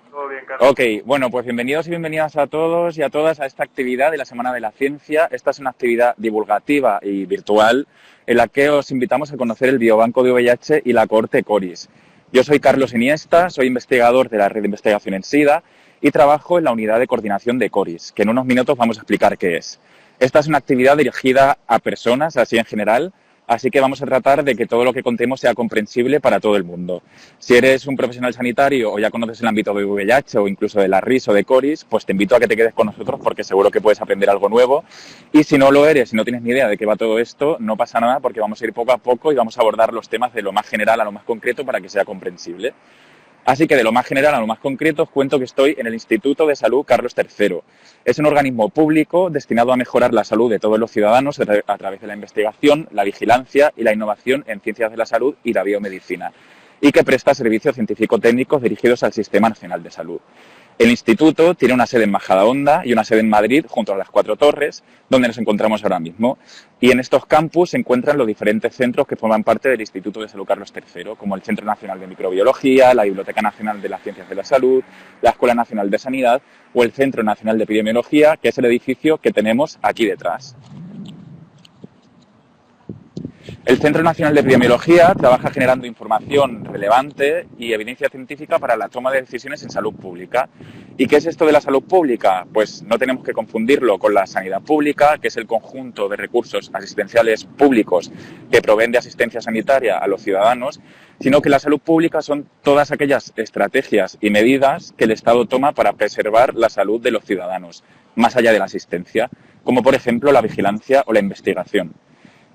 Todo bien, Carlos. Ok, bueno, pues bienvenidos y bienvenidas a todos y a todas a esta actividad de la Semana de la Ciencia. Esta es una actividad divulgativa y virtual en la que os invitamos a conocer el biobanco de VIH y la cohorte CORIS. Yo soy Carlos Iniesta, soy investigador de la Red de Investigación en SIDA y trabajo en la unidad de coordinación de CORIS, que en unos minutos vamos a explicar qué es. Esta es una actividad dirigida a personas, así en general, así que vamos a tratar de que todo lo que contemos sea comprensible para todo el mundo. Si eres un profesional sanitario o ya conoces el ámbito de VIH o incluso de la RIS o de CORIS, pues te invito a que te quedes con nosotros porque seguro que puedes aprender algo nuevo. Y si no lo eres y no tienes ni idea de qué va todo esto, no pasa nada porque vamos a ir poco a poco y vamos a abordar los temas de lo más general a lo más concreto para que sea comprensible. Así que de lo más general a lo más concreto os cuento que estoy en el Instituto de Salud Carlos III. Es un organismo público destinado a mejorar la salud de todos los ciudadanos a través de la investigación, la vigilancia y la innovación en ciencias de la salud y la biomedicina, y que presta servicios científico-técnicos dirigidos al Sistema Nacional de Salud. El instituto tiene una sede en Majadahonda y una sede en Madrid, junto a las Cuatro Torres, donde nos encontramos ahora mismo. Y en estos campus se encuentran los diferentes centros que forman parte del Instituto de Salud Carlos III, como el Centro Nacional de Microbiología, la Biblioteca Nacional de las Ciencias de la Salud, la Escuela Nacional de Sanidad o el Centro Nacional de Epidemiología, que es el edificio que tenemos aquí detrás. El Centro Nacional de Epidemiología trabaja generando información relevante y evidencia científica para la toma de decisiones en salud pública. ¿Y qué es esto de la salud pública? Pues no tenemos que confundirlo con la sanidad pública, que es el conjunto de recursos asistenciales públicos que proveen de asistencia sanitaria a los ciudadanos, sino que la salud pública son todas aquellas estrategias y medidas que el Estado toma para preservar la salud de los ciudadanos, más allá de la asistencia, como por ejemplo la vigilancia o la investigación.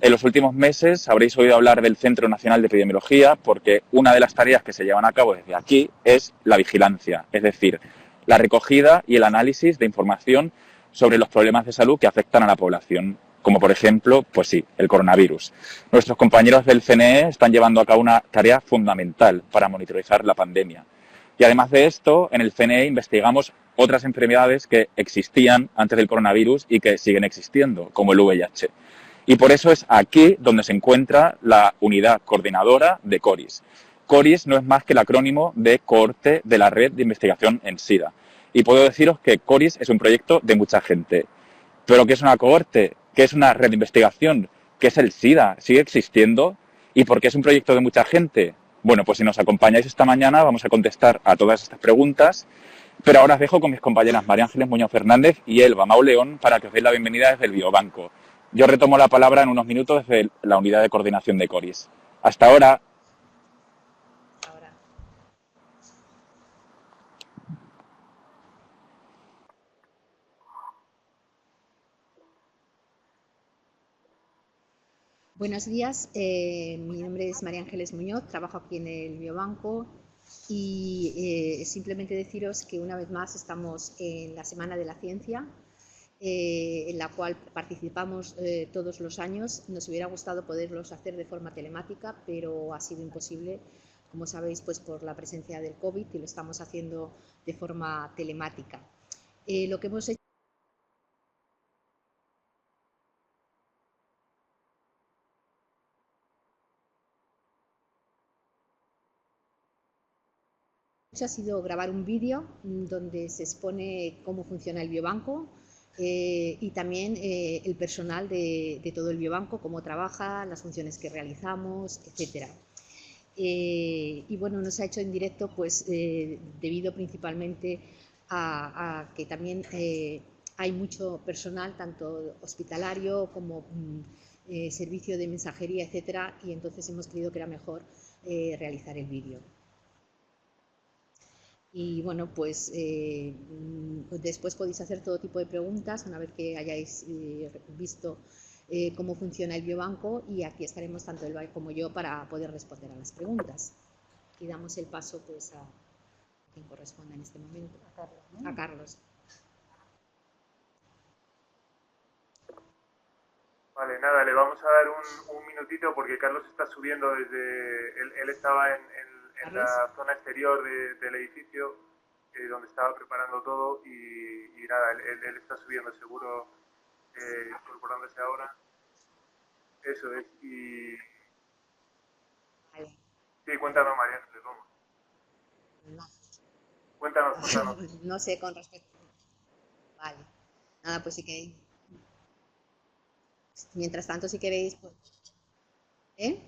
En los últimos meses habréis oído hablar del Centro Nacional de Epidemiología porque una de las tareas que se llevan a cabo desde aquí es la vigilancia, es decir, la recogida y el análisis de información sobre los problemas de salud que afectan a la población, como por ejemplo, pues sí, el coronavirus. Nuestros compañeros del CNE están llevando a cabo una tarea fundamental para monitorizar la pandemia. Y además de esto, en el CNE investigamos otras enfermedades que existían antes del coronavirus y que siguen existiendo, como el VIH. Y por eso es aquí donde se encuentra la unidad coordinadora de CORIS. CORIS no es más que el acrónimo de Cohorte de la Red de Investigación en SIDA. Y puedo deciros que CORIS es un proyecto de mucha gente. Pero ¿qué es una cohorte? ¿Qué es una red de investigación? ¿Qué es el SIDA? ¿Sigue existiendo? ¿Y por qué es un proyecto de mucha gente? Bueno, pues si nos acompañáis esta mañana vamos a contestar a todas estas preguntas. Pero ahora os dejo con mis compañeras María Ángeles Muñoz Fernández y Elba Mauleón para que os deis la bienvenida desde el Biobanco. Yo retomo la palabra en unos minutos desde la unidad de coordinación de CORIS. Hasta ahora. Ahora. Buenos días, mi nombre es María Ángeles Muñoz, trabajo aquí en el Biobanco y simplemente deciros que una vez más estamos en la Semana de la Ciencia, en la cual participamos todos los años. Nos hubiera gustado poderlos hacer de forma telemática, pero ha sido imposible, como sabéis, pues por la presencia del COVID, y lo estamos haciendo de forma telemática. Lo que hemos hecho ha sido grabar un vídeo donde se expone cómo funciona el biobanco y también el personal de todo el biobanco, cómo trabaja, las funciones que realizamos, etcétera. Y bueno, no se ha hecho en directo pues debido principalmente a que también hay mucho personal, tanto hospitalario como servicio de mensajería, etcétera, y entonces hemos creído que era mejor realizar el vídeo. Y bueno, pues después podéis hacer todo tipo de preguntas una vez que hayáis visto cómo funciona el biobanco, y aquí estaremos tanto Elba como yo para poder responder a las preguntas. Y damos el paso pues a quien corresponda en este momento. A Carlos, ¿no? A Carlos. Vale, nada, le vamos a dar un minutito porque Carlos está subiendo desde... Él estaba en la zona exterior del edificio donde estaba preparando todo y nada, él está subiendo seguro, incorporándose ahora. Eso es. Y Vale. sí, cuéntame, María, vamos. No. Cuéntanos, cuéntanos. No sé, con respecto. Vale. Nada, pues si queréis. Mientras tanto, si queréis, pues. ¿Eh?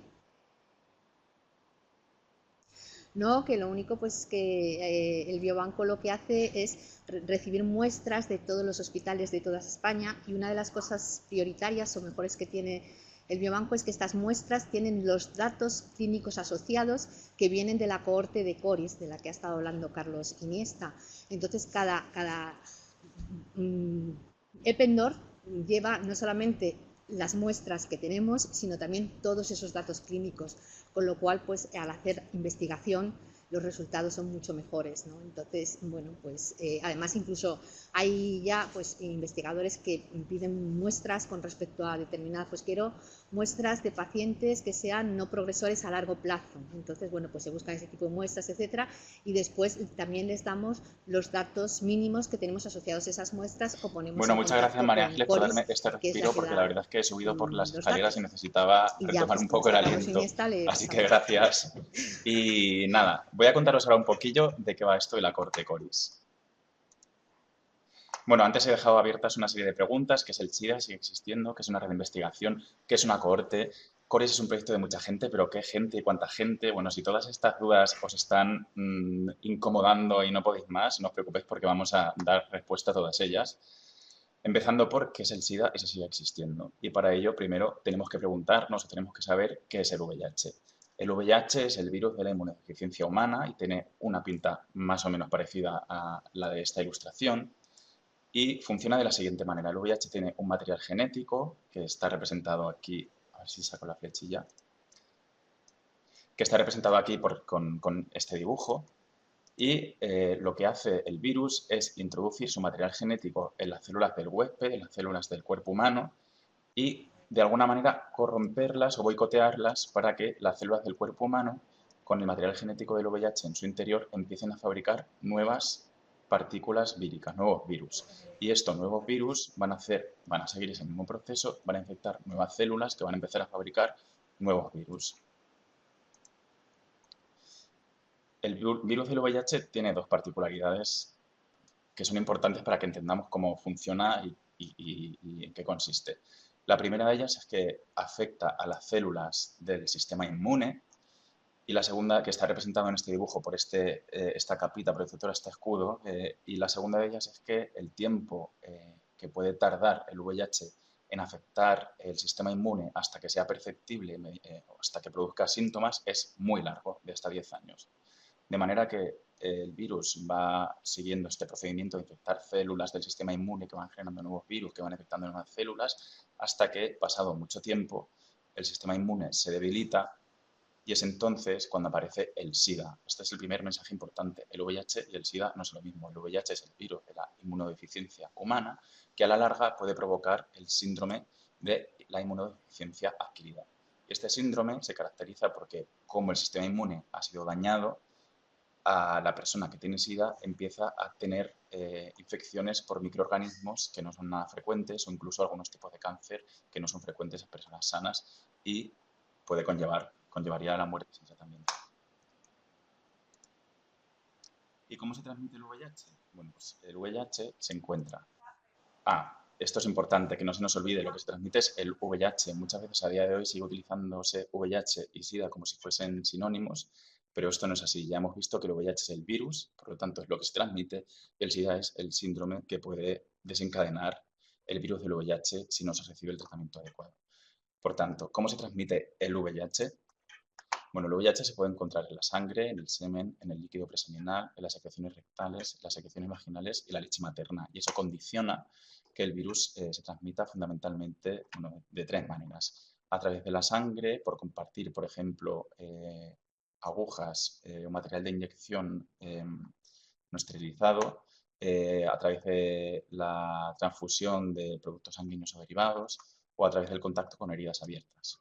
No, que lo único pues que el biobanco lo que hace es recibir muestras de todos los hospitales de toda España, y una de las cosas prioritarias o mejores que tiene el biobanco es que estas muestras tienen los datos clínicos asociados que vienen de la cohorte de CORIS, de la que ha estado hablando Carlos Iniesta. Entonces cada Eppendorf lleva no solamente las muestras que tenemos, sino también todos esos datos clínicos, con lo cual, pues, al hacer investigación, los resultados son mucho mejores, ¿no? Entonces, bueno, pues además incluso hay ya pues investigadores que piden muestras con respecto a determinadas, pues quiero muestras de pacientes que sean no progresores a largo plazo. Entonces, bueno, pues se buscan ese tipo de muestras, etcétera, y después también les damos los datos mínimos que tenemos asociados a esas muestras o ponemos Bueno, en muchas gracias contacto María con Ángeles por CORIS, darme este que es la respiro, que porque la da verdad es que he subido por las los escaleras y datos. necesitaba Y ya, retomar pues un como poco el está Carlos aliento. Iniesta, le Así que pasamos. gracias. Y nada, voy a contaros ahora un poquillo de qué va esto de la corte CORIS. Bueno, antes he dejado abiertas una serie de preguntas, qué es el SIDA, sigue existiendo, qué es una red de investigación, qué es una cohorte. CORIS es un proyecto de mucha gente, pero ¿qué gente y cuánta gente? Bueno, si todas estas dudas os están incomodando y no podéis más, no os preocupéis porque vamos a dar respuesta a todas ellas. Empezando por qué es el SIDA y si sigue existiendo. Y para ello, primero, tenemos que preguntarnos o tenemos que saber qué es el VIH. El VIH es el virus de la inmunodeficiencia humana y tiene una pinta más o menos parecida a la de esta ilustración. Y funciona de la siguiente manera. El VIH tiene un material genético que está representado aquí, a ver si saco la flechilla, que está representado aquí con este dibujo. Y lo que hace el virus es introducir su material genético en las células del huésped, en las células del cuerpo humano, y de alguna manera corromperlas o boicotearlas para que las células del cuerpo humano, con el material genético del VIH en su interior, empiecen a fabricar nuevas partículas víricas, nuevos virus. Y estos nuevos virus van a seguir ese mismo proceso, van a infectar nuevas células que van a empezar a fabricar nuevos virus. El virus del VIH tiene dos particularidades que son importantes para que entendamos cómo funciona y en qué consiste. La primera de ellas es que afecta a las células del sistema inmune, y la segunda, que está representada en este dibujo por esta capita protectora, este escudo, y la segunda de ellas es que el tiempo que puede tardar el VIH en afectar el sistema inmune hasta que sea perceptible, hasta que produzca síntomas, es muy largo, de hasta 10 años. De manera que el virus va siguiendo este procedimiento de infectar células del sistema inmune que van generando nuevos virus, que van infectando nuevas células, hasta que, pasado mucho tiempo, el sistema inmune se debilita y es entonces cuando aparece el SIDA. Este es el primer mensaje importante. El VIH y el SIDA no es lo mismo. El VIH es el virus de la inmunodeficiencia humana que a la larga puede provocar el síndrome de la inmunodeficiencia adquirida. Este síndrome se caracteriza porque, como el sistema inmune ha sido dañado, a la persona que tiene SIDA empieza a tener infecciones por microorganismos que no son nada frecuentes, o incluso algunos tipos de cáncer que no son frecuentes en personas sanas, y puede conllevaría a la muerte inmediatamente. ¿Y cómo se transmite el VIH? Bueno, pues el VIH se encuentra... esto es importante, que no se nos olvide, lo que se transmite es el VIH. Muchas veces a día de hoy sigue utilizándose VIH y SIDA como si fuesen sinónimos, pero esto no es así. Ya hemos visto que el VIH es el virus, por lo tanto es lo que se transmite, y el SIDA es el síndrome que puede desencadenar el virus del VIH si no se recibe el tratamiento adecuado. Por tanto, ¿cómo se transmite el VIH? Bueno, el VIH se puede encontrar en la sangre, en el semen, en el líquido preseminal, en las secreciones rectales, las secreciones vaginales y la leche materna. Y eso condiciona que el virus se transmita fundamentalmente de tres maneras. A través de la sangre, por compartir, por ejemplo, agujas o material de inyección no esterilizado, a través de la transfusión de productos sanguíneos o derivados, o a través del contacto con heridas abiertas.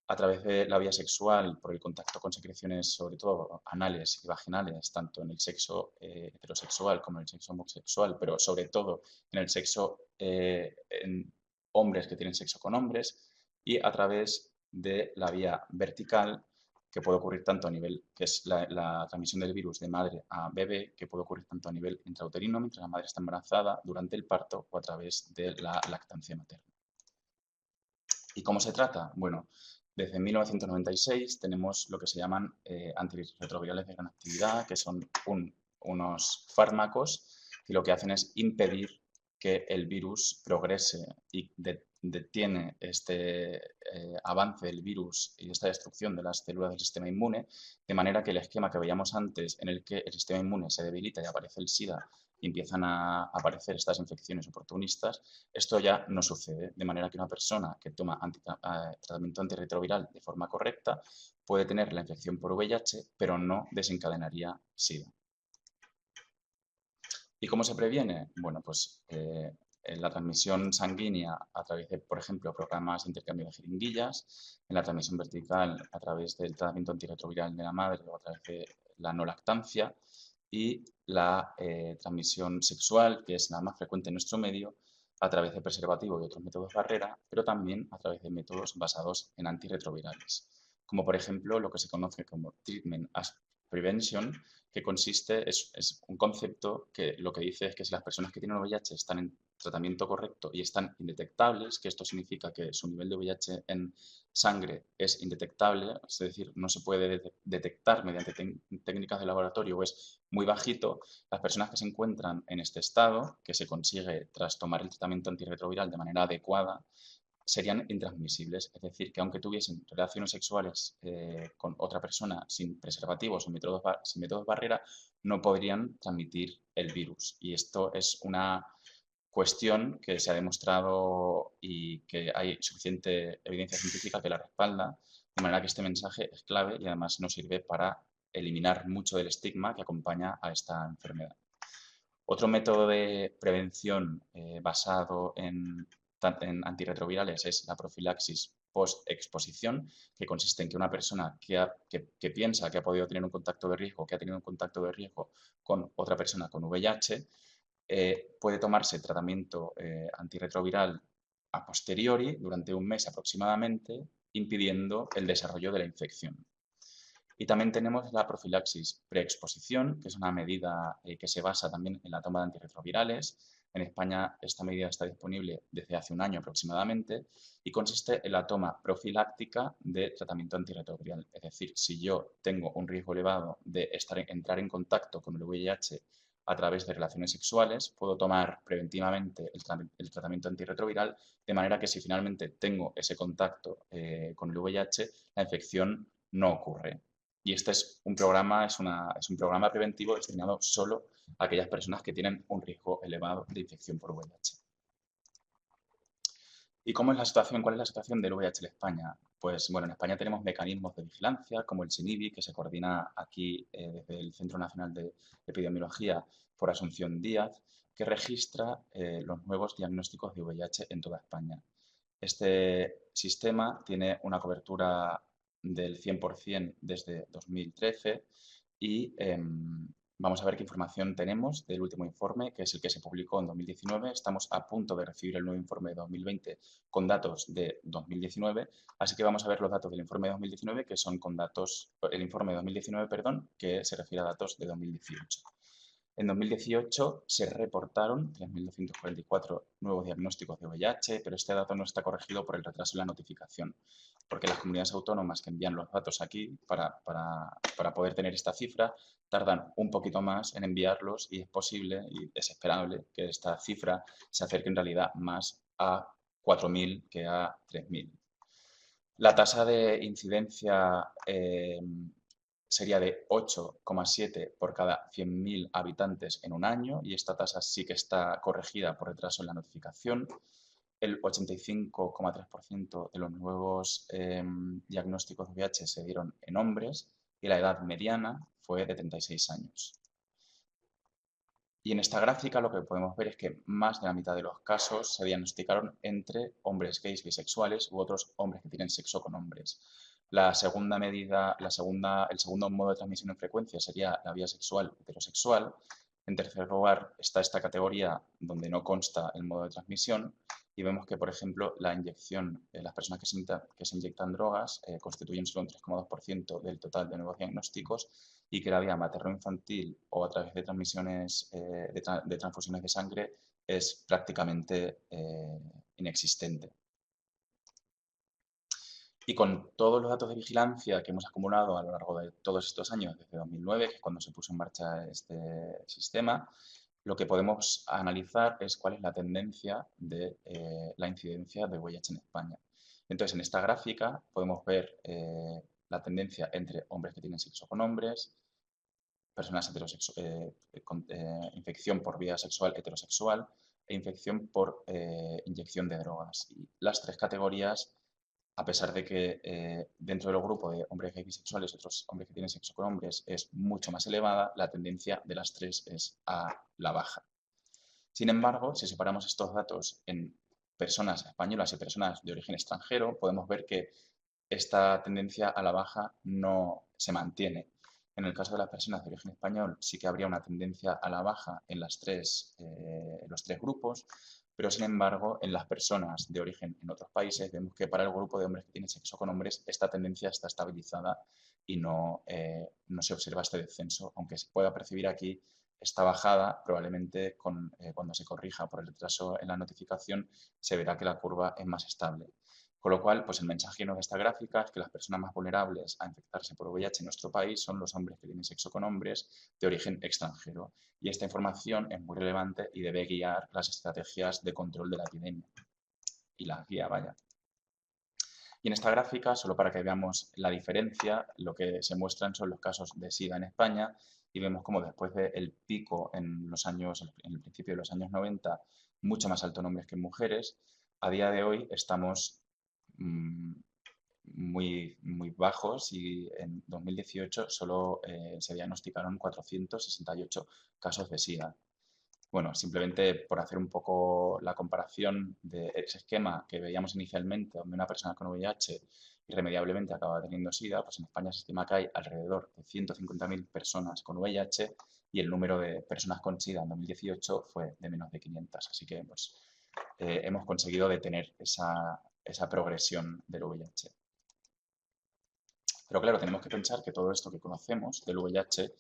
A través de la vía sexual, por el contacto con secreciones, sobre todo anales y vaginales, tanto en el sexo heterosexual como en el sexo homosexual, pero sobre todo en el sexo en hombres que tienen sexo con hombres, y a través de la vía vertical, que puede ocurrir tanto a nivel, que es la transmisión del virus de madre a bebé, que puede ocurrir tanto a nivel intrauterino, mientras la madre está embarazada, durante el parto o a través de la lactancia materna. ¿Y cómo se trata? Bueno, desde 1996 tenemos lo que se llaman antirretrovirales de gran actividad, que son unos fármacos que lo que hacen es impedir que el virus progrese y detiene este avance del virus y esta destrucción de las células del sistema inmune, de manera que el esquema que veíamos antes, en el que el sistema inmune se debilita y aparece el SIDA y empiezan a aparecer estas infecciones oportunistas, esto ya no sucede, de manera que una persona que toma tratamiento antirretroviral de forma correcta puede tener la infección por VIH, pero no desencadenaría SIDA. ¿Y cómo se previene? Bueno, pues en la transmisión sanguínea a través de, por ejemplo, programas de intercambio de jeringuillas, en la transmisión vertical a través del tratamiento antirretroviral de la madre o a través de la no lactancia, y la transmisión sexual, que es la más frecuente en nuestro medio, a través de preservativo y otros métodos barrera, pero también a través de métodos basados en antirretrovirales, como por ejemplo lo que se conoce como Treatment as Prevention, que consiste, es un concepto que lo que dice es que si las personas que tienen VIH están en tratamiento correcto y están indetectables, que esto significa que su nivel de VIH en sangre es indetectable, es decir, no se puede detectar mediante técnicas de laboratorio o es muy bajito, las personas que se encuentran en este estado, que se consigue tras tomar el tratamiento antirretroviral de manera adecuada, serían intransmisibles, es decir, que aunque tuviesen relaciones sexuales con otra persona sin preservativos o sin métodos barrera, no podrían transmitir el virus. Y esto es una cuestión que se ha demostrado y que hay suficiente evidencia científica que la respalda, de manera que este mensaje es clave y además nos sirve para eliminar mucho del estigma que acompaña a esta enfermedad. Otro método de prevención basado en antirretrovirales es la profilaxis post-exposición, que consiste en que una persona que piensa que ha podido tener un contacto de riesgo, que ha tenido un contacto de riesgo con otra persona con VIH, puede tomarse tratamiento antirretroviral a posteriori durante un mes aproximadamente, impidiendo el desarrollo de la infección. Y también tenemos la profilaxis preexposición, que es una medida que se basa también en la toma de antirretrovirales. En España esta medida está disponible desde hace un año aproximadamente y consiste en la toma profiláctica de tratamiento antirretroviral. Es decir, si yo tengo un riesgo elevado de entrar en contacto con el VIH a través de relaciones sexuales, puedo tomar preventivamente el tratamiento antirretroviral, de manera que si finalmente tengo ese contacto con el VIH, la infección no ocurre. Y este es un programa, es un programa preventivo destinado solo a aquellas personas que tienen un riesgo elevado de infección por VIH. ¿Y cómo es la situación? ¿Cuál es la situación del VIH en España? Pues bueno, en España tenemos mecanismos de vigilancia como el SINIBI, que se coordina aquí desde el Centro Nacional de Epidemiología por Asunción Díaz, que registra los nuevos diagnósticos de VIH en toda España. Este sistema tiene una cobertura del 100% desde 2013 y vamos a ver qué información tenemos del último informe, que es el que se publicó en 2019. Estamos a punto de recibir el nuevo informe de 2020 con datos de 2019, así que vamos a ver los datos del informe de 2019, que son con datos, el informe de 2019, perdón, que se refiere a datos de 2018. En 2018 se reportaron 3.244 nuevos diagnósticos de VIH, pero este dato no está corregido por el retraso en la notificación, porque las comunidades autónomas que envían los datos aquí para poder tener esta cifra tardan un poquito más en enviarlos y es posible y es esperable que esta cifra se acerque en realidad más a 4.000 que a 3.000. La tasa de incidencia sería de 8,7 por cada 100.000 habitantes en un año y esta tasa sí que está corregida por retraso en la notificación. El 85,3% de los nuevos diagnósticos de VIH se dieron en hombres y la edad mediana fue de 36 años. Y en esta gráfica lo que podemos ver es que más de la mitad de los casos se diagnosticaron entre hombres gays bisexuales u otros hombres que tienen sexo con hombres. La segunda medida, el segundo modo de transmisión en frecuencia sería la vía sexual heterosexual, En tercer lugar está esta categoría donde no consta el modo de transmisión y vemos que, por ejemplo, la inyección, las personas que se inyectan drogas constituyen solo un 3,2% del total de nuevos diagnósticos y que la vía materno-infantil o a través de transmisiones de transfusiones de sangre es prácticamente inexistente. Y con todos los datos de vigilancia que hemos acumulado a lo largo de todos estos años, desde 2009, que es cuando se puso en marcha este sistema, lo que podemos analizar es cuál es la tendencia de la incidencia de VIH en España. Entonces, en esta gráfica podemos ver la tendencia entre hombres que tienen sexo con hombres, personas con infección por vía sexual heterosexual e infección por inyección de drogas. Y las tres categorías, a pesar de que dentro del grupo de hombres bisexuales, otros hombres que tienen sexo con hombres, es mucho más elevada, la tendencia de las tres es a la baja. Sin embargo, si separamos estos datos en personas españolas y personas de origen extranjero, podemos ver que esta tendencia a la baja no se mantiene. En el caso de las personas de origen español sí que habría una tendencia a la baja en los tres grupos, pero sin embargo en las personas de origen en otros países vemos que para el grupo de hombres que tienen sexo con hombres esta tendencia está estabilizada y no se observa este descenso, aunque se pueda percibir aquí esta bajada, probablemente cuando se corrija por el retraso en la notificación se verá que la curva es más estable. Con lo cual, pues el mensaje de esta gráfica es que las personas más vulnerables a infectarse por VIH en nuestro país son los hombres que tienen sexo con hombres de origen extranjero. Y esta información es muy relevante y debe guiar las estrategias de control de la epidemia. Y la guía, vaya. Y en esta gráfica, solo para que veamos la diferencia, lo que se muestran son los casos de SIDA en España y vemos como después del pico en el principio de los años 90, mucho más alto en hombres que en mujeres, a día de hoy estamos muy bajos y en 2018 solo se diagnosticaron 468 casos de SIDA. Bueno, simplemente por hacer un poco la comparación de ese esquema que veíamos inicialmente, donde una persona con VIH irremediablemente acaba teniendo SIDA, pues en España se estima que hay alrededor de 150.000 personas con VIH y el número de personas con SIDA en 2018 fue de menos de 500. Así que pues, hemos conseguido detener esa progresión del VIH. Pero claro, tenemos que pensar que todo esto que conocemos del VIH,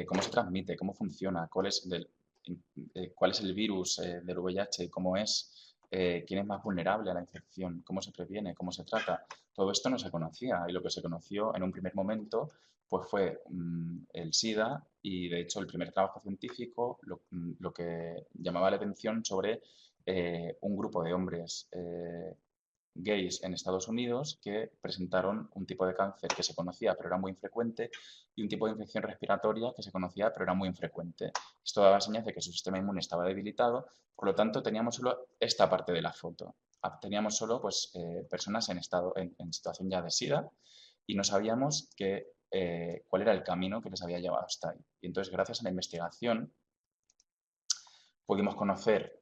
cómo se transmite, cómo funciona, cuál es el virus del VIH, cómo es, quién es más vulnerable a la infección, cómo se previene, cómo se trata, todo esto no se conocía y lo que se conoció en un primer momento pues fue el SIDA y de hecho el primer trabajo científico lo que llamaba la atención sobre un grupo de hombres gays en Estados Unidos que presentaron un tipo de cáncer que se conocía pero era muy infrecuente y un tipo de infección respiratoria que se conocía pero era muy infrecuente. Esto daba señas de que su sistema inmune estaba debilitado, por lo tanto teníamos solo esta parte de la foto. Teníamos solo pues, personas en situación ya de SIDA y no sabíamos cuál era el camino que les había llevado hasta ahí. Y entonces gracias a la investigación pudimos conocer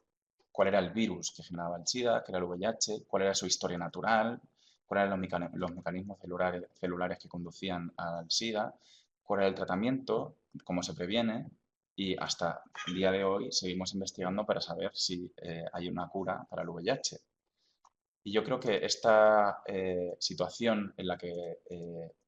cuál era el virus que generaba el SIDA, qué era el VIH, cuál era su historia natural, cuáles eran los mecanismos celulares que conducían al SIDA, cuál era el tratamiento, cómo se previene y hasta el día de hoy seguimos investigando para saber si hay una cura para el VIH. Y yo creo que esta situación en la que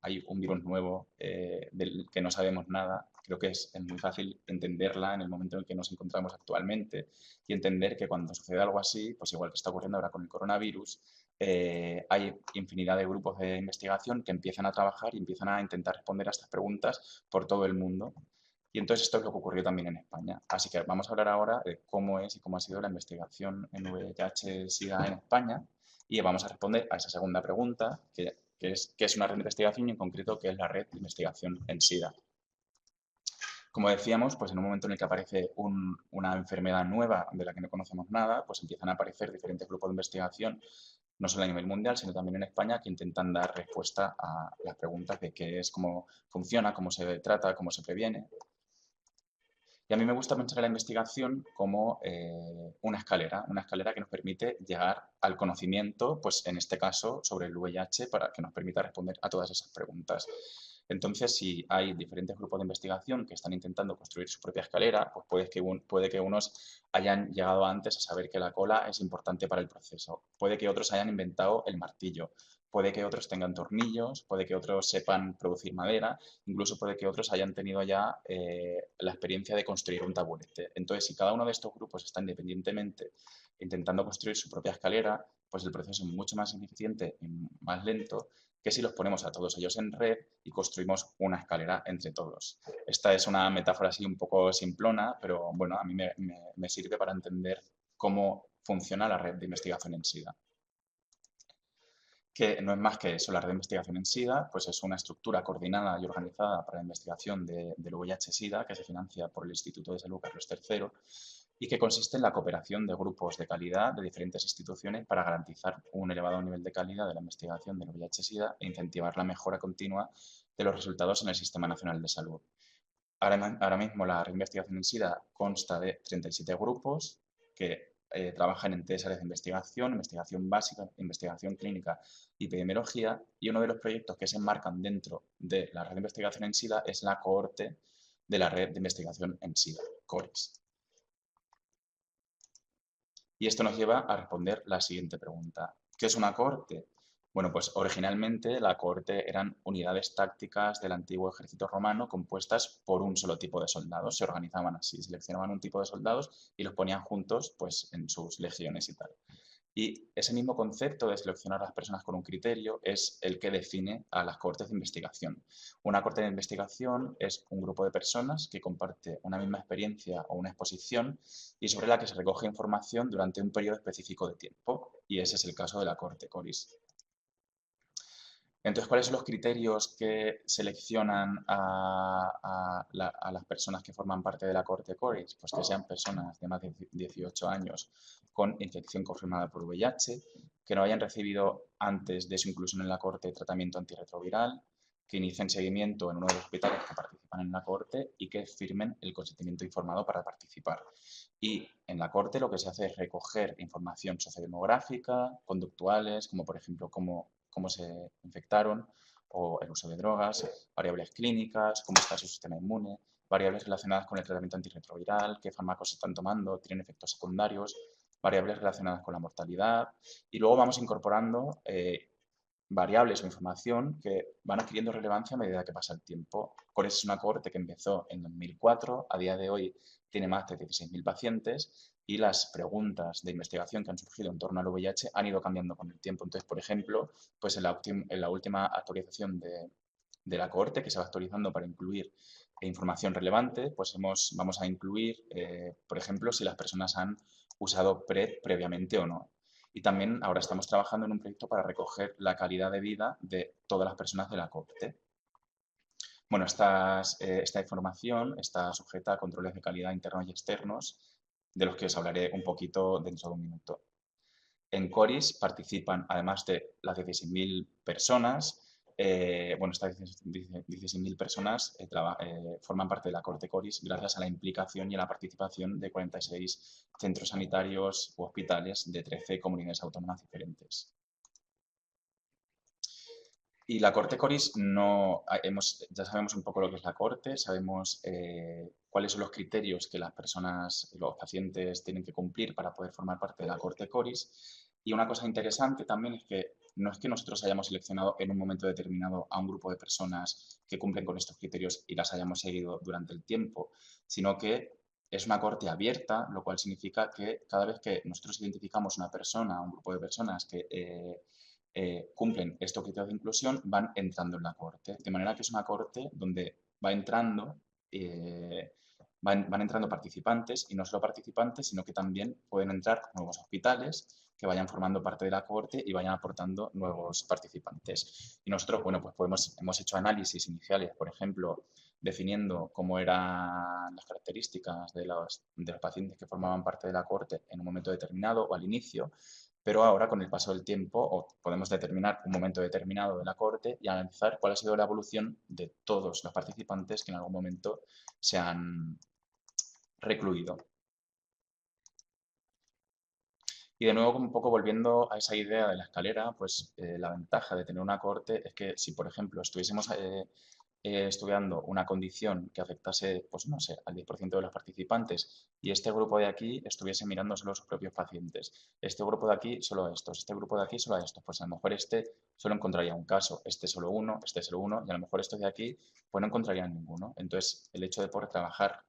hay un virus nuevo del que no sabemos nada, creo que es muy fácil entenderla en el momento en el que nos encontramos actualmente y entender que cuando sucede algo así, pues igual que está ocurriendo ahora con el coronavirus, hay infinidad de grupos de investigación que empiezan a trabajar y empiezan a intentar responder a estas preguntas por todo el mundo. Y entonces esto es lo que ocurrió también en España. Así que vamos a hablar ahora de cómo es y cómo ha sido la investigación en VIH-Sida en España y vamos a responder a esa segunda pregunta, que es una red de investigación y en concreto qué es la red de investigación en SIDA. Como decíamos, pues en un momento en el que aparece una enfermedad nueva de la que no conocemos nada, pues empiezan a aparecer diferentes grupos de investigación, no solo a nivel mundial, sino también en España, que intentan dar respuesta a las preguntas de qué es, cómo funciona, cómo se trata, cómo se previene. Y a mí me gusta pensar en la investigación como una escalera que nos permite llegar al conocimiento, pues en este caso sobre el VIH, para que nos permita responder a todas esas preguntas. Entonces, si hay diferentes grupos de investigación que están intentando construir su propia escalera, pues puede que unos hayan llegado antes a saber que la cola es importante para el proceso. Puede que otros hayan inventado el martillo. Puede que otros tengan tornillos, puede que otros sepan producir madera, incluso puede que otros hayan tenido ya la experiencia de construir un taburete. Entonces, si cada uno de estos grupos está independientemente intentando construir su propia escalera, pues el proceso es mucho más ineficiente y más lento que si los ponemos a todos ellos en red y construimos una escalera entre todos. Esta es una metáfora así un poco simplona, pero bueno, a mí me sirve para entender cómo funciona la red de investigación en SIDA. Que no es más que eso, la red de investigación en SIDA, pues es una estructura coordinada y organizada para la investigación del VIH-SIDA que se financia por el Instituto de Salud Carlos III y que consiste en la cooperación de grupos de calidad de diferentes instituciones para garantizar un elevado nivel de calidad de la investigación del VIH-SIDA e incentivar la mejora continua de los resultados en el Sistema Nacional de Salud. Ahora mismo la red de investigación en SIDA consta de 37 grupos que trabajan en 3 áreas de investigación, investigación básica, investigación clínica y epidemiología, y uno de los proyectos que se enmarcan dentro de la red de investigación en SIDA es la cohorte de la red de investigación en SIDA, CORIS. Y esto nos lleva a responder la siguiente pregunta. ¿Qué es una cohorte? Bueno, pues originalmente la cohorte eran unidades tácticas del antiguo ejército romano compuestas por un solo tipo de soldados. Se organizaban así, seleccionaban un tipo de soldados y los ponían juntos pues, en sus legiones y tal. Y ese mismo concepto de seleccionar a las personas con un criterio es el que define a las cohortes de investigación. Una cohorte de investigación es un grupo de personas que comparte una misma experiencia o una exposición y sobre la que se recoge información durante un periodo específico de tiempo. Y ese es el caso de la cohorte CORIS. Entonces, ¿cuáles son los criterios que seleccionan a las personas que forman parte de la cohorte CORIS? Pues que sean personas de más de 18 años con infección confirmada por VIH, que no hayan recibido antes de su inclusión en la cohorte tratamiento antirretroviral, que inicien seguimiento en uno de los hospitales que participan en la cohorte y que firmen el consentimiento informado para participar. Y en la cohorte lo que se hace es recoger información sociodemográfica, conductuales, como por ejemplo cómo se infectaron o el uso de drogas, variables clínicas, cómo está su sistema inmune, variables relacionadas con el tratamiento antirretroviral, qué fármacos están tomando, tienen efectos secundarios, variables relacionadas con la mortalidad y luego vamos incorporando variables o información que van adquiriendo relevancia a medida que pasa el tiempo. CORIS es una cohorte que empezó en 2004, a día de hoy tiene más de 16.000 pacientes y las preguntas de investigación que han surgido en torno al VIH han ido cambiando con el tiempo. Entonces, por ejemplo, pues en la última actualización de la cohorte, que se va actualizando para incluir información relevante, pues vamos a incluir, por ejemplo, si las personas han usado PrEP previamente o no. Y también ahora estamos trabajando en un proyecto para recoger la calidad de vida de todas las personas de la cohorte. Bueno, esta información está sujeta a controles de calidad internos y externos, de los que os hablaré un poquito dentro de un minuto. En CORIS participan, además de las 16.000 personas, estas 16.000 personas forman parte de la cohorte CORIS gracias a la implicación y a la participación de 46 centros sanitarios u hospitales de 13 comunidades autónomas diferentes. Y la cohorte CORIS ya sabemos un poco lo que es la cohorte, sabemos cuáles son los criterios que las personas, los pacientes tienen que cumplir para poder formar parte de la cohorte CORIS. Y una cosa interesante también es que no es que nosotros hayamos seleccionado en un momento determinado a un grupo de personas que cumplen con estos criterios y las hayamos seguido durante el tiempo, sino que es una cohorte abierta, lo cual significa que cada vez que nosotros identificamos una persona, un grupo de personas que cumplen estos criterios de inclusión, van entrando en la cohorte. De manera que es una cohorte donde van entrando participantes, y no solo participantes, sino que también pueden entrar nuevos hospitales que vayan formando parte de la cohorte y vayan aportando nuevos participantes. Y nosotros, bueno, pues hemos hecho análisis iniciales, por ejemplo, definiendo cómo eran las características de los pacientes que formaban parte de la cohorte en un momento determinado o al inicio, pero ahora con el paso del tiempo podemos determinar un momento determinado de la cohorte y analizar cuál ha sido la evolución de todos los participantes que en algún momento se han recluido. Y de nuevo, un poco volviendo a esa idea de la escalera, pues la ventaja de tener una cohorte es que si, por ejemplo, estuviésemos estudiando una condición que afectase, pues no sé, al 10% de los participantes y este grupo de aquí estuviese mirando solo a sus propios pacientes, este grupo de aquí solo a estos, este grupo de aquí solo a estos, pues a lo mejor este solo encontraría un caso, este solo uno y a lo mejor estos de aquí pues no encontrarían ninguno. Entonces, el hecho de poder trabajar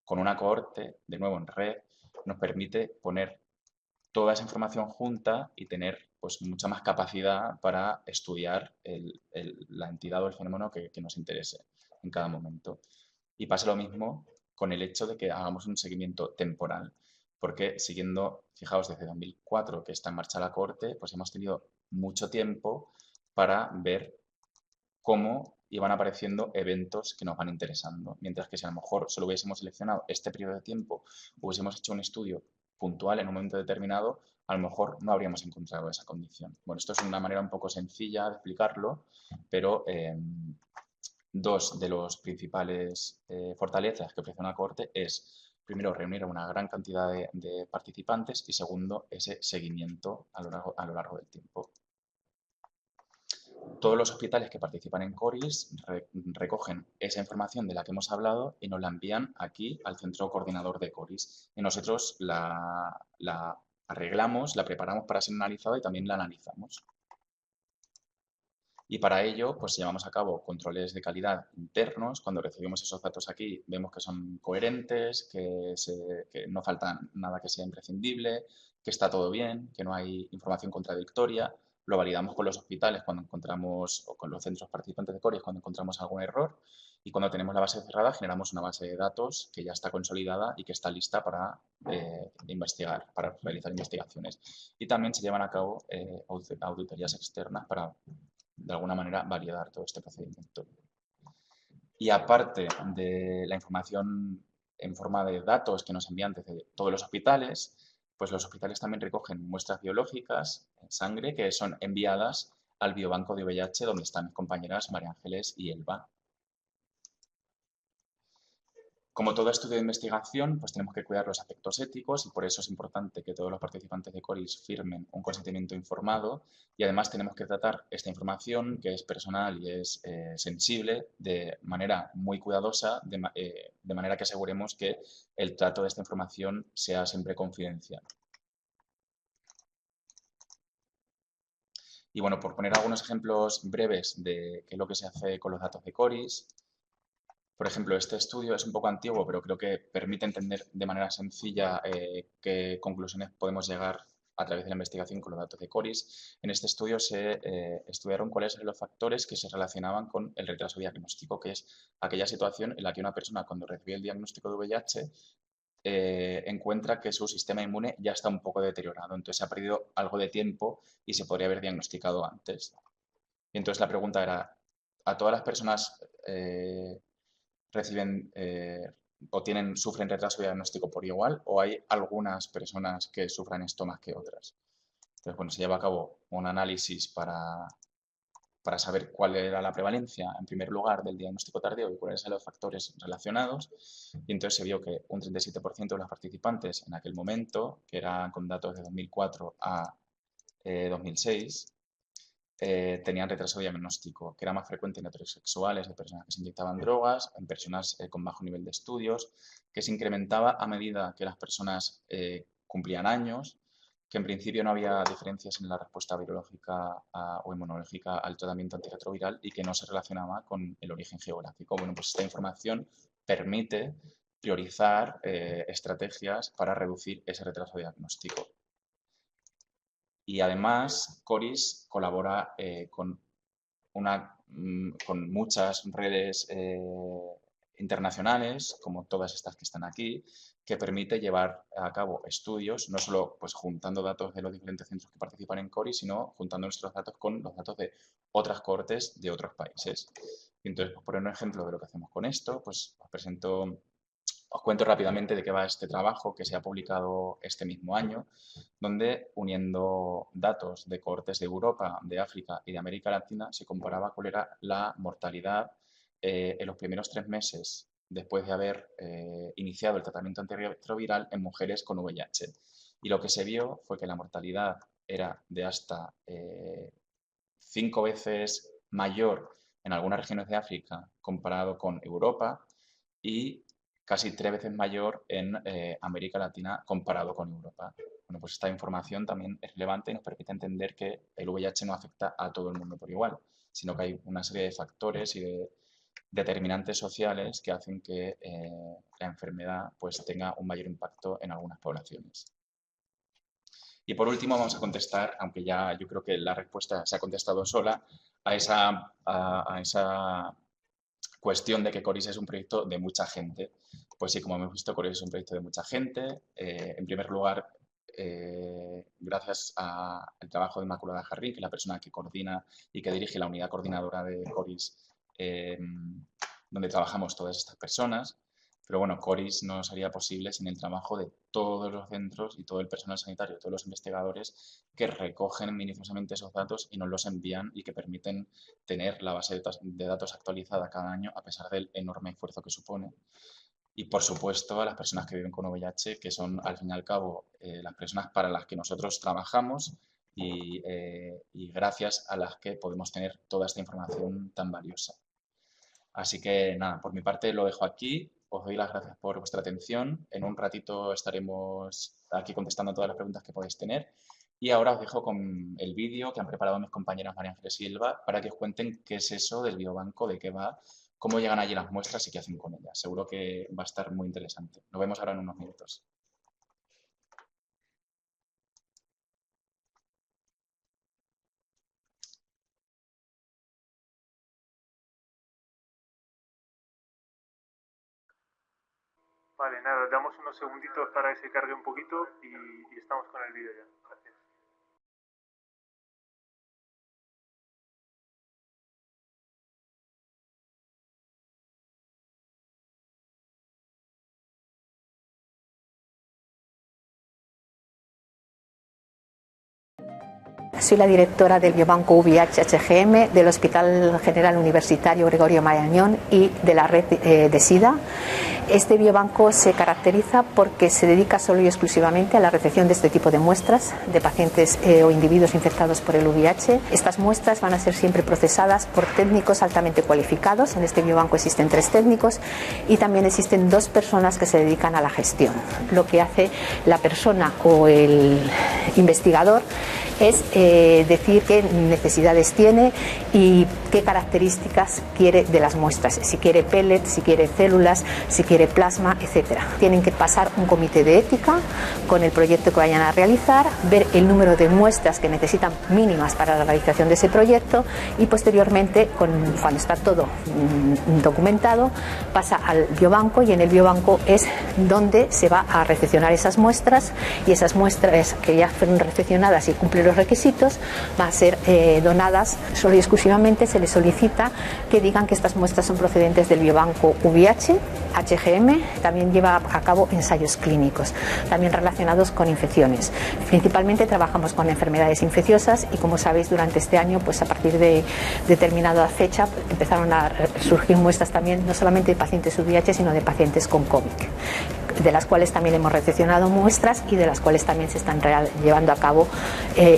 con una cohorte, de nuevo en red, nos permite poner toda esa información junta y tener pues mucha más capacidad para estudiar la entidad o el fenómeno que nos interese en cada momento. Y pasa lo mismo con el hecho de que hagamos un seguimiento temporal, porque siguiendo, fijaos, desde 2004 que está en marcha la cohorte, pues hemos tenido mucho tiempo para ver cómo iban apareciendo eventos que nos van interesando. Mientras que si a lo mejor solo hubiésemos seleccionado este periodo de tiempo, hubiésemos hecho un estudio puntual en un momento determinado, a lo mejor no habríamos encontrado esa condición. Bueno, esto es una manera un poco sencilla de explicarlo, pero dos de los principales fortalezas que ofrece una cohorte es, primero, reunir a una gran cantidad de participantes y, segundo, ese seguimiento a lo largo del tiempo. Todos los hospitales que participan en CORIS recogen esa información de la que hemos hablado y nos la envían aquí al centro coordinador de CORIS. Y nosotros la arreglamos, la preparamos para ser analizada y también la analizamos. Y para ello, pues llevamos a cabo controles de calidad internos. Cuando recibimos esos datos aquí, vemos que son coherentes, que no falta nada que sea imprescindible, que está todo bien, que no hay información contradictoria. Lo validamos con los hospitales cuando encontramos, o con los centros participantes de CORIS cuando encontramos algún error. Y cuando tenemos la base cerrada, generamos una base de datos que ya está consolidada y que está lista para investigar, para realizar investigaciones. Y también se llevan a cabo auditorías externas para, de alguna manera, validar todo este procedimiento. Y aparte de la información en forma de datos que nos envían desde todos los hospitales, pues los hospitales también recogen muestras biológicas en sangre que son enviadas al biobanco de VIH donde están mis compañeras María Ángeles y Elba. Como todo estudio de investigación, pues tenemos que cuidar los aspectos éticos y por eso es importante que todos los participantes de CORIS firmen un consentimiento informado y además tenemos que tratar esta información que es personal y es sensible de manera muy cuidadosa, de manera que aseguremos que el trato de esta información sea siempre confidencial. Y bueno, por poner algunos ejemplos breves de qué es lo que se hace con los datos de CORIS. Por ejemplo, este estudio es un poco antiguo, pero creo que permite entender de manera sencilla qué conclusiones podemos llegar a través de la investigación con los datos de CORIS. En este estudio se estudiaron cuáles eran los factores que se relacionaban con el retraso diagnóstico, que es aquella situación en la que una persona cuando recibe el diagnóstico de VIH encuentra que su sistema inmune ya está un poco deteriorado, entonces ha perdido algo de tiempo y se podría haber diagnosticado antes. Y entonces la pregunta era, ¿a todas las personas reciben o sufren retraso diagnóstico por igual o hay algunas personas que sufran esto más que otras? Entonces, bueno, se lleva a cabo un análisis para saber cuál era la prevalencia, en primer lugar, del diagnóstico tardío y cuáles eran los factores relacionados. Y entonces se vio que un 37% de los participantes en aquel momento, que eran con datos de 2004 a 2006, tenían retraso diagnóstico, que era más frecuente en heterosexuales, de personas que se inyectaban drogas, en personas con bajo nivel de estudios, que se incrementaba a medida que las personas cumplían años, que en principio no había diferencias en la respuesta virológica o inmunológica al tratamiento antirretroviral y que no se relacionaba con el origen geográfico. Bueno, pues esta información permite priorizar estrategias para reducir ese retraso diagnóstico. Y además, CORIS colabora con muchas redes internacionales, como todas estas que están aquí, que permite llevar a cabo estudios, no solo pues, juntando datos de los diferentes centros que participan en CORIS, sino juntando nuestros datos con los datos de otras cohortes de otros países. Y entonces, pues, por un ejemplo de lo que hacemos con esto, pues os cuento rápidamente de qué va este trabajo que se ha publicado este mismo año, donde uniendo datos de cohortes de Europa, de África y de América Latina, se comparaba cuál era la mortalidad en los primeros 3 meses después de haber iniciado el tratamiento antirretroviral en mujeres con VIH. Y lo que se vio fue que la mortalidad era de hasta 5 veces mayor en algunas regiones de África comparado con Europa y casi 3 veces mayor en América Latina comparado con Europa. Bueno, pues esta información también es relevante y nos permite entender que el VIH no afecta a todo el mundo por igual, sino que hay una serie de factores y de determinantes sociales que hacen que la enfermedad pues, tenga un mayor impacto en algunas poblaciones. Y por último vamos a contestar, aunque ya yo creo que la respuesta se ha contestado sola, a esa cuestión de que CORIS es un proyecto de mucha gente. Pues sí, como hemos visto, CORIS es un proyecto de mucha gente. En primer lugar, gracias al trabajo de Inmaculada Jarrín, que es la persona que coordina y que dirige la unidad coordinadora de CORIS, donde trabajamos todas estas personas. Pero bueno, CORIS no sería posible sin el trabajo de todos los centros y todo el personal sanitario, todos los investigadores que recogen minuciosamente esos datos y nos los envían y que permiten tener la base de datos actualizada cada año a pesar del enorme esfuerzo que supone. Y por supuesto a las personas que viven con VIH, que son al fin y al cabo las personas para las que nosotros trabajamos y gracias a las que podemos tener toda esta información tan valiosa. Así que nada, por mi parte lo dejo aquí. Os doy las gracias por vuestra atención. En un ratito estaremos aquí contestando todas las preguntas que podéis tener. Y ahora os dejo con el vídeo que han preparado mis compañeras María Ángeles Silva para que os cuenten qué es eso del biobanco, de qué va, cómo llegan allí las muestras y qué hacen con ellas. Seguro que va a estar muy interesante. Nos vemos ahora en unos minutos. Vale, nada, damos unos segunditos para que se cargue un poquito y estamos con el vídeo ya. Gracias. Soy la directora del Biobanco VIH-HGM del Hospital General Universitario Gregorio Marañón y de la red de SIDA. Este biobanco se caracteriza porque se dedica solo y exclusivamente a la recepción de este tipo de muestras de pacientes o individuos infectados por el VIH. Estas muestras van a ser siempre procesadas por técnicos altamente cualificados. En este biobanco existen 3 técnicos y también existen 2 personas que se dedican a la gestión. Lo que hace la persona o el investigador es decir qué necesidades tiene y qué características quiere de las muestras, si quiere pellets, si quiere células, si quiere plasma, etcétera. Tienen que pasar un comité de ética con el proyecto que vayan a realizar, ver el número de muestras que necesitan mínimas para la realización de ese proyecto y posteriormente, cuando está todo documentado, pasa al biobanco y en el biobanco es donde se va a recepcionar esas muestras y esas muestras que ya fueron recepcionadas y cumplen los requisitos van a ser donadas solo y exclusivamente. Se les solicita que digan que estas muestras son procedentes del biobanco VIH-HGM. También lleva a cabo ensayos clínicos, también relacionados con infecciones. Principalmente trabajamos con enfermedades infecciosas y, como sabéis, durante este año, pues a partir de determinada fecha, empezaron a surgir muestras también, no solamente de pacientes VIH, sino de pacientes con COVID, de las cuales también hemos recepcionado muestras y de las cuales también se están llevando a cabo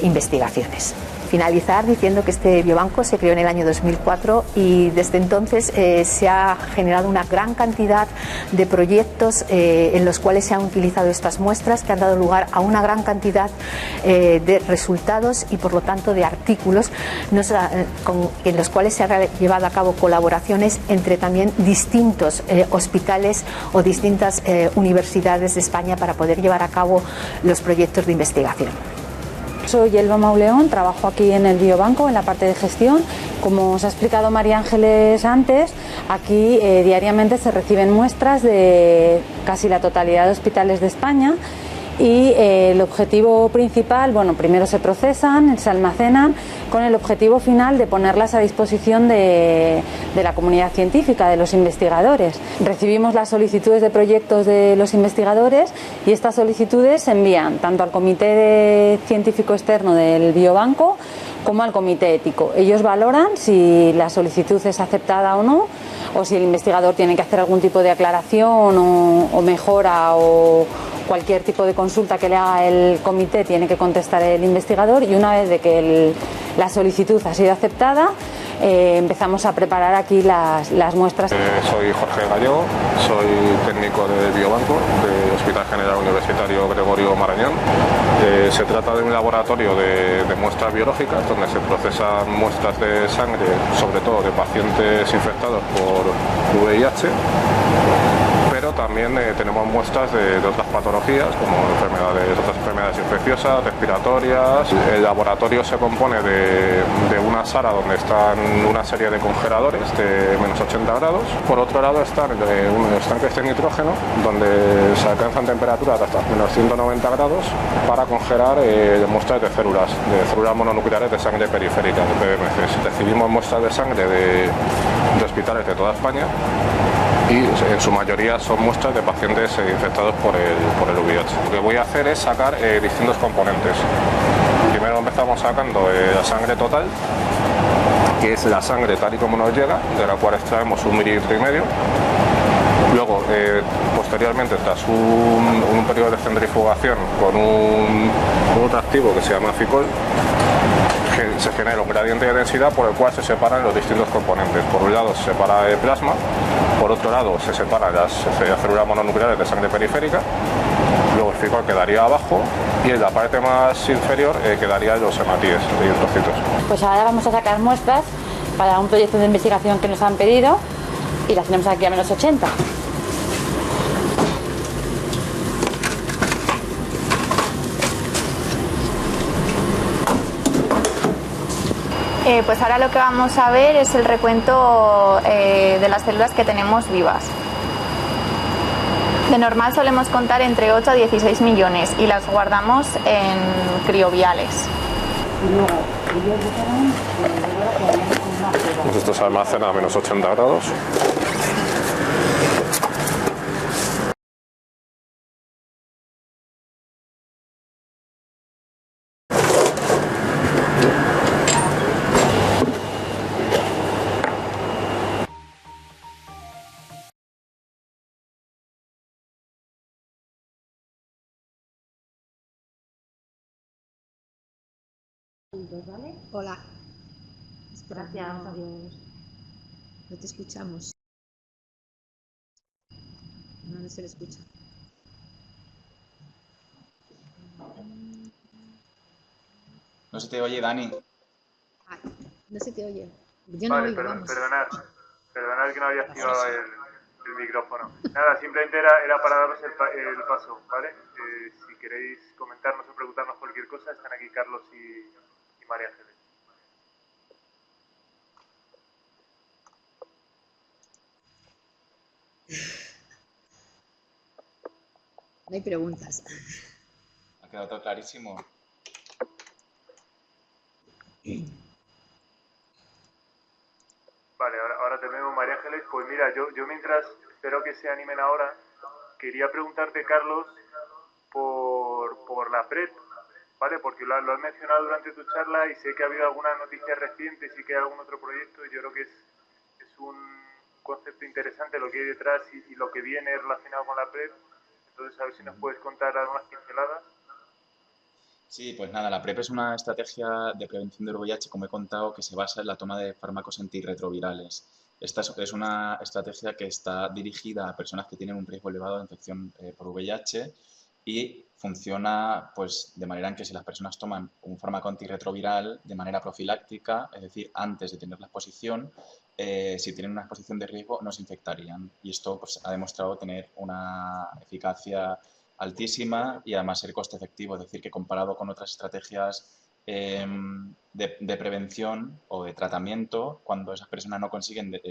investigaciones. Finalizar diciendo que este biobanco se creó en el año 2004 y desde entonces se ha generado una gran cantidad de proyectos en los cuales se han utilizado estas muestras, que han dado lugar a una gran cantidad de resultados y por lo tanto de artículos en los cuales se han llevado a cabo colaboraciones entre también distintos hospitales o distintas universidades de España para poder llevar a cabo los proyectos de investigación. Soy Elba Mauleón, trabajo aquí en el biobanco, en la parte de gestión. Como os ha explicado María Ángeles antes, aquí diariamente se reciben muestras de casi la totalidad de hospitales de España y el objetivo principal, bueno, primero se procesan, se almacenan con el objetivo final de ponerlas a disposición de la comunidad científica, de los investigadores. Recibimos las solicitudes de proyectos de los investigadores y estas solicitudes se envían tanto al comité científico externo del biobanco como al comité ético. Ellos valoran si la solicitud es aceptada o no, o si el investigador tiene que hacer algún tipo de aclaración o mejora o cualquier tipo de consulta que le haga el comité tiene que contestar el investigador y una vez de que la solicitud ha sido aceptada, empezamos a preparar aquí las muestras. Soy Jorge Gallego, soy técnico de biobanco del Hospital General Universitario Gregorio Marañón. Se trata de un laboratorio de muestras biológicas donde se procesan muestras de sangre, sobre todo de pacientes infectados por VIH. Pero también tenemos muestras de otras patologías, como otras enfermedades infecciosas, respiratorias. El laboratorio se compone de una sala donde están una serie de congeladores de menos 80 grados. Por otro lado están unos tanques de nitrógeno, donde se alcanzan temperaturas hasta menos 190 grados para congelar muestras de células mononucleares de sangre periférica, de PBMCs. Recibimos muestras de sangre de hospitales de toda España, y en su mayoría son muestras de pacientes infectados por el VIH. Lo que voy a hacer es sacar distintos componentes. Primero empezamos sacando la sangre total, que es la sangre tal y como nos llega, de la cual extraemos 1,5 mililitros. Luego, posteriormente, tras un periodo de centrifugación con un otro activo que se llama Ficol, se genera un gradiente de densidad por el cual se separan los distintos componentes. Por un lado se separa el plasma, por otro lado se separan las células mononucleares de sangre periférica, luego el Ficol quedaría abajo y en la parte más inferior quedarían los hematíes, los trocitos. Pues ahora vamos a sacar muestras para un proyecto de investigación que nos han pedido y las tenemos aquí a menos 80. Pues ahora lo que vamos a ver es el recuento de las células que tenemos vivas. De normal solemos contar entre 8 a 16 millones y las guardamos en crioviales. Pues esto se almacena a menos 80 grados. ¿Vale? Hola. Espera, Gracias, no, adiós. no te escuchamos. No se le escucha. No se te oye, Dani. Ah, no se te oye. Yo no Vale, oigo, vamos. perdonad que no había activado el micrófono. Nada, simplemente era para daros el paso, ¿vale? Si queréis comentarnos o preguntarnos cualquier cosa, están aquí Carlos y María Ángeles. No hay preguntas. Ha quedado todo clarísimo. Vale, ahora te vemos, María Ángeles. Pues mira, yo mientras espero que se animen ahora, quería preguntarte, Carlos, por la PrEP, ¿vale? Porque lo has mencionado durante tu charla y sé que ha habido algunas noticias recientes y que hay algún otro proyecto, y yo creo que es un concepto interesante lo que hay detrás y lo que viene relacionado con la PrEP. Entonces, a ver si nos puedes contar algunas pinceladas. Sí, pues nada, la PrEP es una estrategia de prevención del VIH, como he contado, que se basa en la toma de fármacos antirretrovirales. Esta es una estrategia que está dirigida a personas que tienen un riesgo elevado de infección por VIH y funciona pues, de manera en que si las personas toman un fármaco antirretroviral de manera profiláctica, es decir, antes de tener la exposición, si tienen una exposición de riesgo no se infectarían. Y esto pues, ha demostrado tener una eficacia altísima y además ser coste efectivo, es decir, que comparado con otras estrategias de prevención o de tratamiento, cuando esas personas no consiguen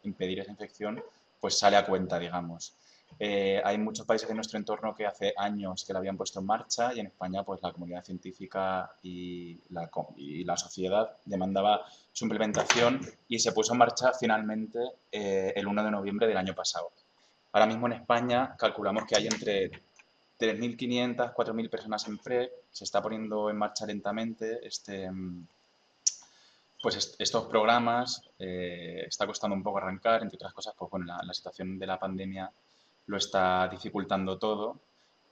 impedir esa infección, pues sale a cuenta, digamos. Hay muchos países de nuestro entorno que hace años que la habían puesto en marcha y en España pues la comunidad científica y la sociedad demandaba su implementación y se puso en marcha finalmente el 1 de noviembre del año pasado. Ahora mismo en España calculamos que hay entre 3.500, 4.000 personas en PrEP, se está poniendo en marcha lentamente estos programas, está costando un poco arrancar, entre otras cosas, pues bueno, la situación de la pandemia lo está dificultando todo,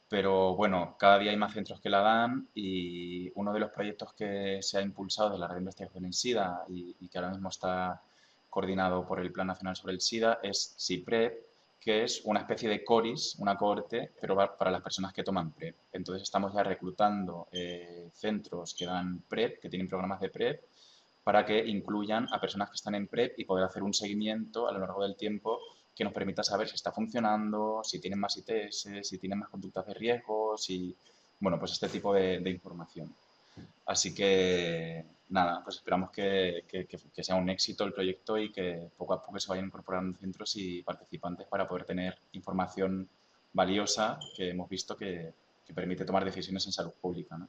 Pero bueno, cada día hay más centros que la dan y uno de los proyectos que se ha impulsado de la red de investigación en SIDA y que ahora mismo está coordinado por el Plan Nacional sobre el SIDA es CIPREP, que es una especie de CORIS, una cohorte, pero para las personas que toman PrEP. Entonces estamos ya reclutando centros que dan PrEP, que tienen programas de PrEP, para que incluyan a personas que están en PrEP y poder hacer un seguimiento a lo largo del tiempo que nos permita saber si está funcionando, si tienen más ITS, si tienen más conductas de riesgo, si... Bueno, pues este tipo de información. Así que, nada, pues esperamos que sea un éxito el proyecto y que poco a poco se vayan incorporando centros y participantes para poder tener información valiosa que hemos visto que permite tomar decisiones en salud pública, ¿no?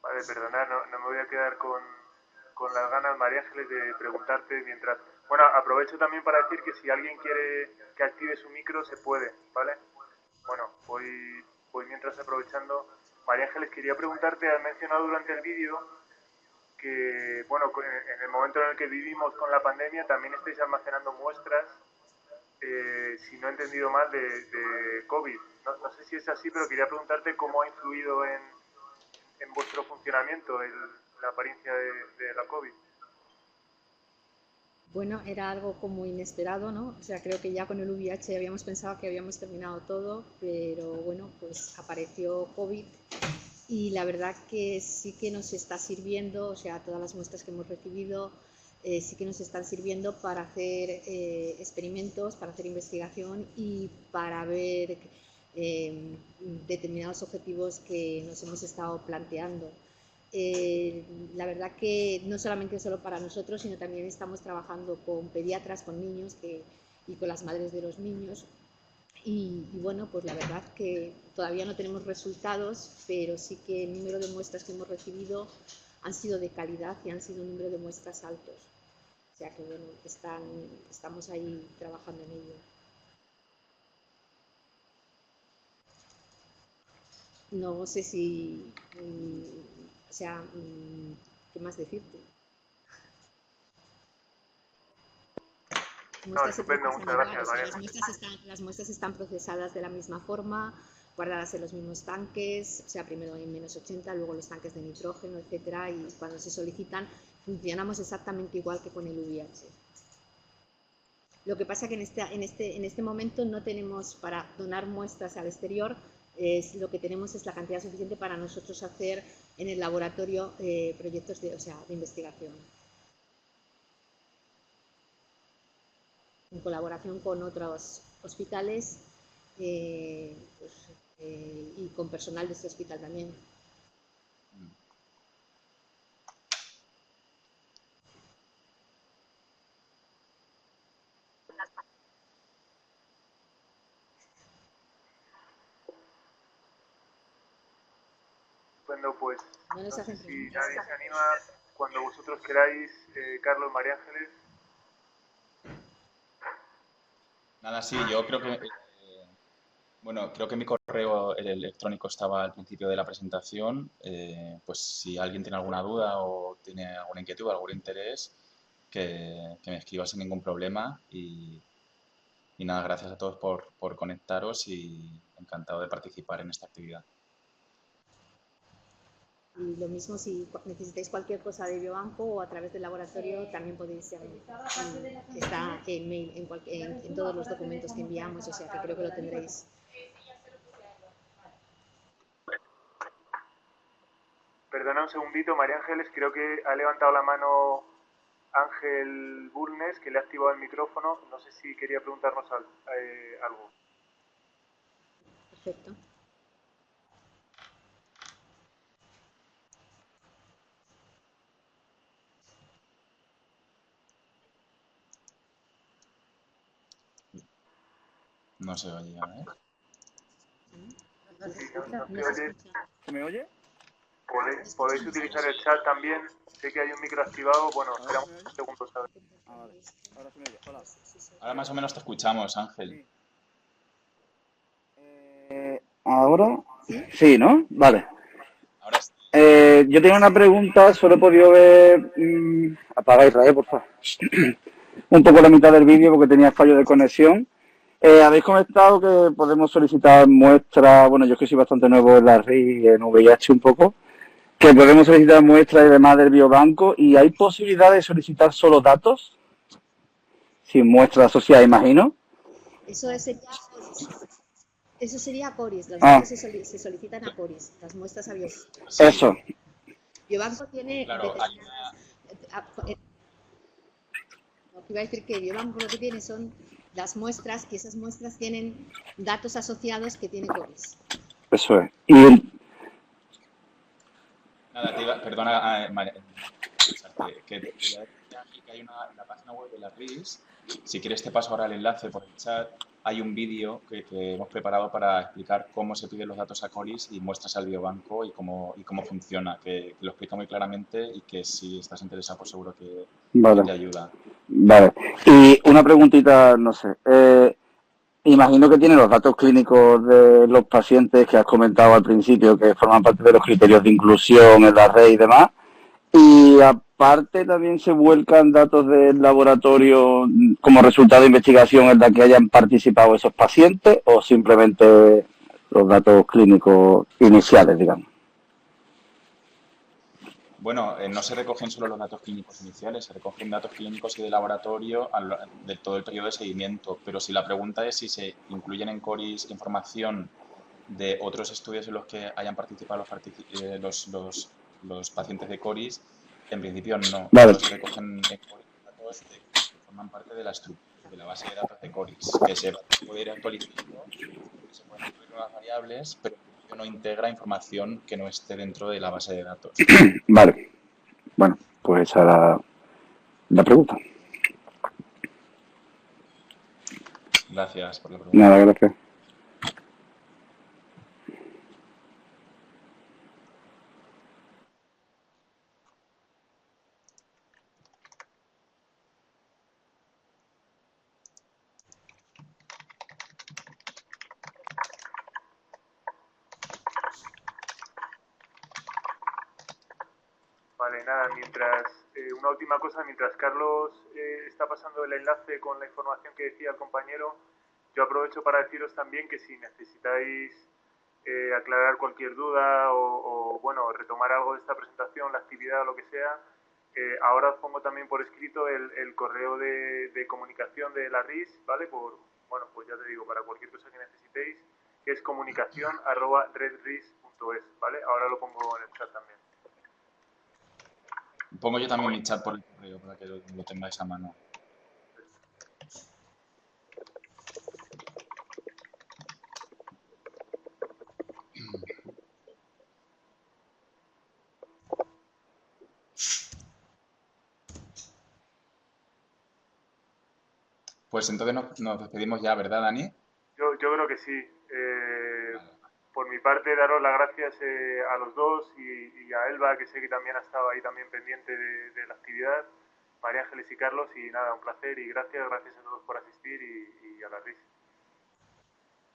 Vale, perdonad, no me voy a quedar con las ganas, María Ángeles, de preguntarte mientras... Bueno, aprovecho también para decir que si alguien quiere que active su micro, se puede, ¿vale? Bueno, voy mientras aprovechando. María Ángeles, quería preguntarte, has mencionado durante el vídeo que, bueno, en el momento en el que vivimos con la pandemia, también estáis almacenando muestras, si no he entendido mal, de COVID. No sé si es así, pero quería preguntarte cómo ha influido en vuestro funcionamiento la apariencia de la COVID. Bueno, era algo como inesperado, ¿no? O sea, creo que ya con el VIH habíamos pensado que habíamos terminado todo, pero bueno, pues apareció COVID y la verdad que sí que nos está sirviendo, o sea, todas las muestras que hemos recibido sí que nos están sirviendo para hacer experimentos, para hacer investigación y para ver determinados objetivos que nos hemos estado planteando. La verdad que no solamente solo para nosotros, sino también estamos trabajando con pediatras, con niños y con las madres de los niños. Y bueno, pues la verdad que todavía no tenemos resultados, pero sí que el número de muestras que hemos recibido han sido de calidad y han sido un número de muestras altos. O sea que bueno, estamos ahí trabajando en ello. No sé si, o sea, ¿qué más decirte? No, estupendo, muchas gracias, María. Las muestras están procesadas de la misma forma, guardadas en los mismos tanques, o sea, primero en -80, luego los tanques de nitrógeno, etcétera, y cuando se solicitan funcionamos exactamente igual que con el VIH. Lo que pasa que en este momento no tenemos para donar muestras al exterior, lo que tenemos es la cantidad suficiente para nosotros hacer en el laboratorio proyectos de investigación. En colaboración con otros hospitales y con personal de este hospital también. Bueno, pues No no sé si nadie se anima, cuando vosotros queráis, Carlos, María Ángeles. Nada, sí, yo creo que, bueno, creo que mi correo electrónico estaba al principio de la presentación. Pues si alguien tiene alguna duda o tiene alguna inquietud, algún interés, que me escriba sin ningún problema. Y nada, gracias a todos por conectaros y encantado de participar en esta actividad. Y lo mismo, si necesitáis cualquier cosa de biobanco o a través del laboratorio, también podéis está el mail en todos los documentos que enviamos, o sea que creo que lo tendréis. Perdona un segundito, María Ángeles, creo que ha levantado la mano Ángel Bulnes, que le ha activado el micrófono. No sé si quería preguntarnos algo. Perfecto. No se oye, ¿eh? ¿Se me oye? Podéis utilizar el chat también. Sé que hay un micro activado. Bueno, esperamos un segundo. Vale. Ahora se me oye. Hola. Ahora más o menos te escuchamos, Ángel. ¿Ahora? Sí, ¿no? Vale. Ahora sí. Yo tenía una pregunta, solo he podido ver... apaga Israel, por favor. Un poco la mitad del vídeo porque tenía fallo de conexión. Habéis comentado que podemos solicitar muestras, bueno, yo es que soy bastante nuevo en la RI y en VIH un poco, que podemos solicitar muestras y demás del biobanco, y hay posibilidad de solicitar solo datos, sin muestras asociadas, imagino. Eso sería CORIS, las muestras se solicitan a CORIS, las muestras a Biobanco. Sí. Eso. Biobanco tiene... Claro, iba a decir que Biobanco lo que tiene son las muestras, y esas muestras tienen datos asociados que tiene CORIS. Eso es. Nada, perdona, que hay en la página web de la RIS. Si quieres te paso ahora el enlace por el chat. Hay un vídeo que hemos preparado para explicar cómo se piden los datos a CORIS y muestras al biobanco y cómo funciona, que lo explica muy claramente y que si estás interesado, pues seguro que te ayuda. Vale. Y una preguntita, no sé. Imagino que tiene los datos clínicos de los pacientes que has comentado al principio, que forman parte de los criterios de inclusión en la red y demás. Y aparte también se vuelcan datos del laboratorio como resultado de investigación en la que hayan participado esos pacientes, o simplemente los datos clínicos iniciales, digamos. Bueno, no se recogen solo los datos clínicos iniciales, se recogen datos clínicos y de laboratorio de todo el periodo de seguimiento. Pero si la pregunta es si se incluyen en CORIS información de otros estudios en los que hayan participado los pacientes de CORIS, en principio no. Vale. Se recogen en CORIS datos que forman parte de la estructura, de la base de datos de CORIS, que se puede ir actualizando, se pueden incluir nuevas variables, pero no integra información que no esté dentro de la base de datos. Vale. Bueno, pues esa era la pregunta. Gracias por la pregunta. Nada, gracias. Vale, nada, una última cosa, mientras Carlos está pasando el enlace con la información que decía el compañero, yo aprovecho para deciros también que si necesitáis aclarar cualquier duda o bueno, retomar algo de esta presentación, la actividad o lo que sea, ahora os pongo también por escrito el correo de comunicación de la RIS, ¿vale? Bueno, pues ya te digo, para cualquier cosa que necesitéis, que es comunicación@redris.es, ¿vale? Ahora lo pongo en el chat también. Pongo yo también mi chat por el correo para que lo tengáis a mano. Pues entonces nos despedimos ya, ¿verdad, Dani? Yo creo que sí. Por mi parte, daros las gracias a los dos y a Elba, que sé que también ha estado ahí también pendiente de la actividad, María Ángeles y Carlos, y nada, un placer y gracias a todos por asistir y a la RIS.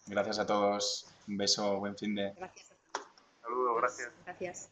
Gracias a todos. Un beso, buen fin de... Gracias. Saludos, gracias. Gracias.